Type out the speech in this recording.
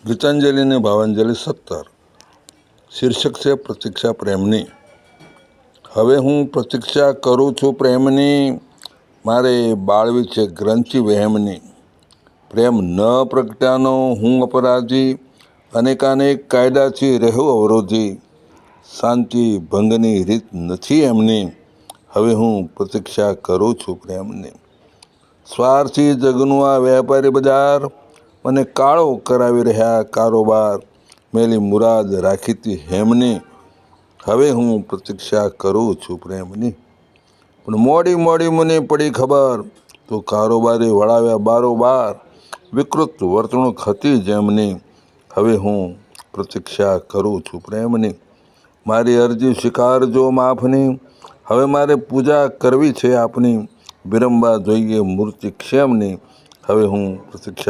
ગીતાંજલિની ભાવાંજલિ 17 શીર્ષક છે પ્રતીક્ષા પ્રેમની. હવે હું પ્રતીક્ષા કરું છું પ્રેમની, મારે બાળવી છે ગ્રંથિ વહેમની. પ્રેમ ન પ્રગટ્યાનો હું અપરાધી, અનેકાનેક કાયદાથી રહ્યો અવરોધી. શાંતિ ભંગની રીત નથી એમની, હવે હું પ્રતીક્ષા કરું છું પ્રેમની. સ્વાર્થી જગનું આ વેપારી બજાર, મને કાળો કરાવી રહ્યા કારોબાર. મેલી મુરાદ રાખી હતી હેમની, હવે હું પ્રતીક્ષા કરું છું પ્રેમની. પણ મોડી મોડી મને પડી ખબર, તો કારોબારી વળાવ્યા બારોબાર. વિકૃત વર્તણૂક હતી જેમની, હવે હું પ્રતીક્ષા કરું છું પ્રેમની. મારી અરજી સ્વીકારજો માફની, હવે મારે પૂજા કરવી છે આપની. વિરંબા જોઈએ મૂર્તિ ક્ષેમની, હવે હું પ્રતીક્ષા